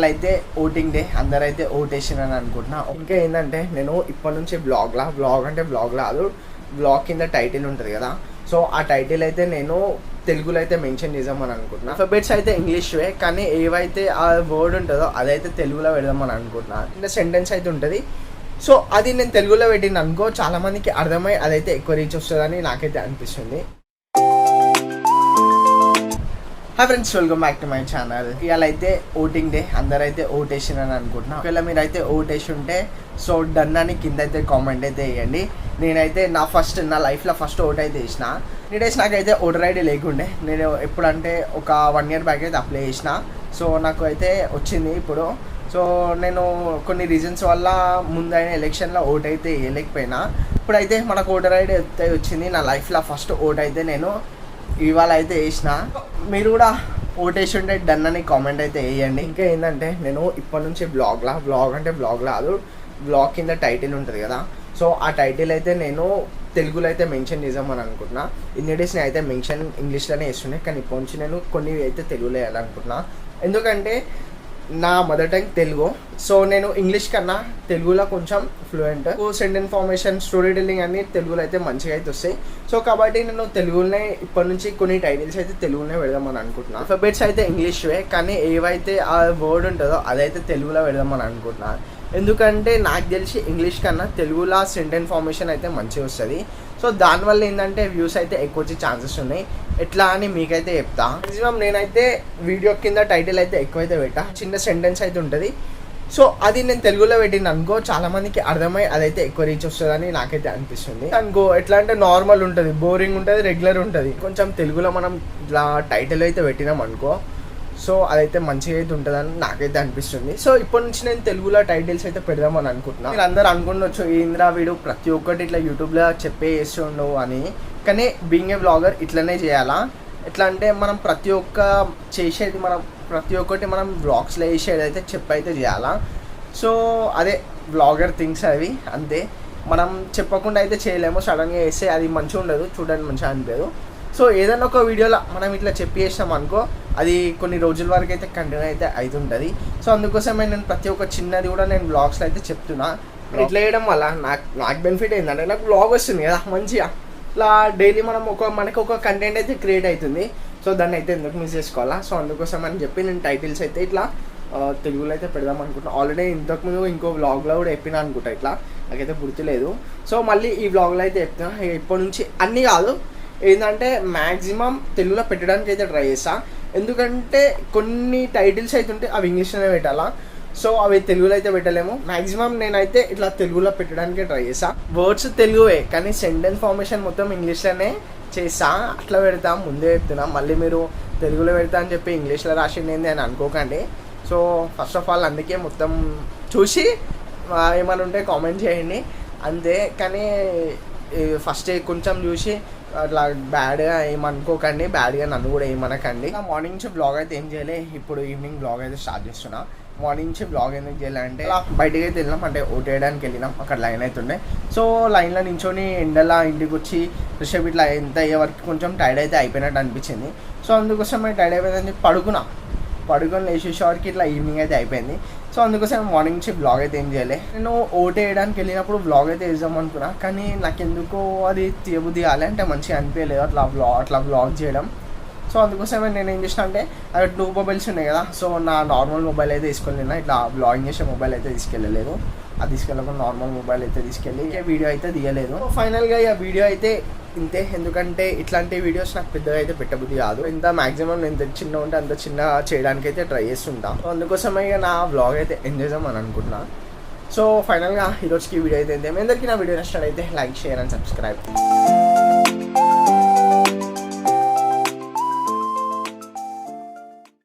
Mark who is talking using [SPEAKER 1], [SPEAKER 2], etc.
[SPEAKER 1] అయితే voting day అందరైతే ఓటేసినని అనుకుంటున్నా. ఇంకా ఏంటంటే నేను ఇప్పటి నుంచి బ్లాగ్ అంటే బ్లాగ్ కాదు, బ్లాగ్ కింద టైటిల్ ఉంటుంది కదా, సో ఆ టైటిల్ అయితే నేను తెలుగులో అయితే మెన్షన్ చేద్దామని అనుకుంటున్నా. ఆల్ఫాబెట్స్ అయితే ఇంగ్లీష్వే, కానీ ఏవైతే ఆ వర్డ్ ఉంటుందో అదైతే తెలుగులో పెడదామని అనుకుంటున్నా. ఇంకా సెంటెన్స్ అయితే ఉంటుంది, సో అది నేను తెలుగులో పెట్టిన అనుకో చాలా మందికి అర్థమై అదైతే ఎక్కువ రీచ్ వస్తుందని నాకైతే అనిపిస్తుంది. Hi friends, welcome back to my channel. ఇవాళ అయితే ఓటింగ్ డే అందరైతే ఓటేసినని అనుకుంటున్నా. ఒకవేళ మీరైతే ఓటేసి ఉంటే సో డన్ అని కింద అయితే కామెంట్ అయితే వేయండి. నేనైతే నా లైఫ్లో ఫస్ట్ ఓట్ అయితే వేసిన. ఈ డేస్ నాకైతే ఓటర్ ఐడి లేకుండే, నేను ఎప్పుడంటే ఒక 1 year బ్యాక్ అయితే అప్లై చేసిన. సో నాకు అయితే వచ్చింది ఇప్పుడు. సో నేను కొన్ని రీజన్స్ వల్ల ముందైన ఎలక్షన్లో ఓట్ అయితే వేయలేకపోయినా, ఇప్పుడైతే మనకు ఓటర్ ఐడి అయితే వచ్చింది. నా లైఫ్లో ఫస్ట్ ఓట్ అయితే నేను ఇవాళ అయితే వేసిన. మీరు కూడా ఓటేసి ఉంటే డన్ అని కామెంట్ అయితే వేయండి. ఇంకా ఏంటంటే నేను ఇప్పటి నుంచి బ్లాగ్ అంటే బ్లాగ్ కాదు, బ్లాగ్ కింద టైటిల్ ఉంటుంది కదా, సో ఆ టైటిల్ అయితే నేను తెలుగులో అయితే మెన్షన్ చేద్దామని అనుకుంటున్నా. ఇన్ని డేస్ నేను అయితే మెన్షన్ ఇంగ్లీష్లోనే వేస్తుండే, కానీ ఇప్పటి నుంచి నేను కొన్ని అయితే తెలుగులో వేయాలనుకుంటున్నా. ఎందుకంటే నా మదర్ టంగ్ తెలుగు, సో నేను ఇంగ్లీష్ కన్నా తెలుగులో కొంచెం fluent. Sentence formation, story telling అన్ని తెలుగులో అయితే మంచిగా అయితే వస్తాయి. సో కాబట్టి నేను తెలుగులోనే ఇప్పటి నుంచి కొన్ని టైటిల్స్ అయితే తెలుగులోనే పెడదామని అనుకుంటున్నా. ఆల్ఫాబెట్స్ అయితే ఇంగ్లీష్వే, కానీ ఏవైతే ఆ వర్డ్ ఉంటుందో అదైతే తెలుగులో పెడదామని అనుకుంటున్నా. ఎందుకంటే నాకు తెలిసి ఇంగ్లీష్ కన్నా తెలుగులో సెంటెన్స్ ఫార్మేషన్ అయితే మంచిగా వస్తుంది. సో దానివల్ల ఏంటంటే వ్యూస్ అయితే ఎక్కువ వచ్చే ఛాన్సెస్ ఉన్నాయి. ఎట్లా అని మీకైతే చెప్తా. మ్యాక్సిమం నేనైతే వీడియో కింద టైటిల్ అయితే ఎక్కువైతే పెట్టా, చిన్న సెంటెన్స్ అయితే ఉంటుంది. సో అది నేను తెలుగులో పెట్టిన అనుకో చాలా మందికి అర్థమై అదైతే ఎక్కువ రీచ్ వస్తుందని నాకైతే అనిపిస్తుంది. అనుకో ఎట్లా అంటే నార్మల్ ఉంటుంది, బోరింగ్ ఉంటుంది, రెగ్యులర్ ఉంటుంది. కొంచెం తెలుగులో మనం ఇట్లా టైటిల్ అయితే పెట్టినాం అనుకో, సో అదైతే మంచిగా అయితే ఉంటుందని నాకైతే అనిపిస్తుంది. సో ఇప్పటి నుంచి నేను తెలుగులో టైటిల్స్ అయితే పెడదామని అనుకుంటున్నాను. మీరు అందరూ అనుకుంటొచ్చు ఏంద్రా వీడు ప్రతి ఒక్కటి ఇట్లా యూట్యూబ్లో చేస్తుండవు అని, కానీ బీయింగ్ ఏ వ్లాగర్ ఇట్లనే చేయాలా. ఎట్లా అంటే మనం ప్రతి ఒక్కటి మనం వ్లాగ్స్లో వేసేది అయితే చెప్పైతే చేయాలా. సో అదే వ్లాగర్ థింగ్స్ అవి అంతే. మనం చెప్పకుండా అయితే చేయలేము, సడన్గా వేస్తే అది మంచిగా ఉండదు, చూడడానికి మంచిగా అనిపించదు. సో ఏదైనా ఒక వీడియోలో మనం ఇట్లా చెప్పి చేసినాం అనుకో, అది కొన్ని రోజుల వరకు అయితే కంటిన్యూ అయితే అవుతుంటుంది. సో అందుకోసమే నేను ప్రతి ఒక్క చిన్నది కూడా నేను వ్లాగ్స్లో అయితే చెప్తున్నా. ఇట్లా వేయడం వల్ల నాకు బెనిఫిట్ ఏంటంటే నాకు వ్లాగ్ వస్తుంది కదా మంచిగా, ఇట్లా డైలీ మనకు ఒక కంటెంట్ అయితే క్రియేట్ అవుతుంది. సో దాన్ని అయితే ఎందుకు మిస్ చేసుకోవాలా. సో అందుకోసం అని చెప్పి నేను టైటిల్స్ అయితే ఇట్లా తెలుగులో అయితే పెడదాం అనుకుంటున్నాను. ఆల్రెడీ ఇంతకుముందు ఇంకో వ్లాగ్లో కూడా చెప్పినా అనుకుంటా, ఇట్లా నాకైతే గుర్తులేదు. సో మళ్ళీ ఈ వ్లాగ్లో అయితే చెప్తున్నా. ఇప్పటి నుంచి అన్నీ కాదు, ఏంటంటే మ్యాక్సిమం తెలుగులో పెట్టడానికి అయితే ట్రై చేస్తా. ఎందుకంటే కొన్ని టైటిల్స్ అయితే ఉంటే అవి ఇంగ్లీష్లోనే పెట్టాలా, సో అవి తెలుగులో అయితే పెట్టలేము. మ్యాక్సిమం నేనైతే ఇట్లా తెలుగులో పెట్టడానికే ట్రై చేస్తా. వర్డ్స్ తెలుగువే, కానీ సెంటెన్స్ ఫార్మేషన్ మొత్తం ఇంగ్లీష్లోనే చేస్తా. అట్లా పెడతా, ముందే చెప్తున్నా. మళ్ళీ మీరు తెలుగులో పెడతా అని చెప్పి ఇంగ్లీష్లో రాసింది ఏంది అని అనుకోకండి. సో ఫస్ట్ ఆఫ్ ఆల్ అందుకే మొత్తం చూసి ఏమైనా ఉంటే కామెంట్ చేయండి అంతే. కానీ ఫస్ట్ కొంచెం చూసి అట్లా బ్యాడ్గా ఏమనుకోకండి, బ్యాడ్గా నన్ను కూడా ఏమనకండి. మార్నింగ్ నుంచి బ్లాగ్ అయితే ఏం చేయలే, ఇప్పుడు ఈవినింగ్ బ్లాగ్ అయితే స్టార్ట్ చేస్తున్నా. మార్నింగ్ నుంచి బ్లాగ్ ఎందుకు చేయాలంటే బయటకి అయితే వెళ్ళినాం, అంటే ఓట్ వేయడానికి వెళ్ళినాం. అక్కడ లైన్ అవుతుండే, సో లైన్లో నించొని ఎండలా ఇంటికి వచ్చి ఫ్రెష్ ఇట్లా ఎంత అయ్యే వరకు కొంచెం టైర్డ్ అయితే అయిపోయినట్టు అనిపించింది. సో అందుకోసం టైర్డ్ అయిపోయిందని చెప్పి పడుకొని లేచేసేవారికి ఇట్లా ఈవినింగ్ అయితే అయిపోయింది. సో అందుకోసం మార్నింగ్ నుంచి బ్లాగ్ అయితే ఏం చేయలే. నేను ఓట్ వేయడానికి వెళ్ళినప్పుడు బ్లాగ్ అయితే వేద్దాం అనుకున్నా, కానీ నాకు ఎందుకో అది తీయబుద్ధి కాలే, అంటే మంచిగా అనిపించలేదు అట్లా బ్లాగ్ చేయడం. సో అందుకోసమే నేను ఏం చేసిన అంటే అవి 2 మొబైల్స్ ఉన్నాయి కదా, సో నా నార్మల్ మొబైల్ అయితే తీసుకెళ్ళినా, ఇట్లా బ్లాగింగ్ చేసే మొబైల్ అయితే తీసుకెళ్ళలేదు. అది తీసుకెళ్ళకుండా నార్మల్ మొబైల్ అయితే తీసుకెళ్ళి వీడియో అయితే తీయలేదు. ఫైనల్గా ఇక వీడియో అయితే ఇంతే. ఎందుకంటే ఇట్లాంటి వీడియోస్ నాకు పెద్దగా అయితే పెట్టబుద్ధి కాదు. ఇంత మ్యాక్సిమం నేను చిన్న ఉంటే అంత చిన్న చేయడానికి అయితే ట్రై చేస్తుంటాను. సో అందుకోసమే ఇక నా వ్లాగ్ అయితే ఎంజాయ్ చేద్దామని అనుకుంటున్నా. సో ఫైనల్గా ఈరోజుకి వీడియో అయితే ఇంతే. మీ అందరికీ నా వీడియో నచ్చినట్లయితే లైక్, షేర్ అండ్ సబ్స్క్రైబ్.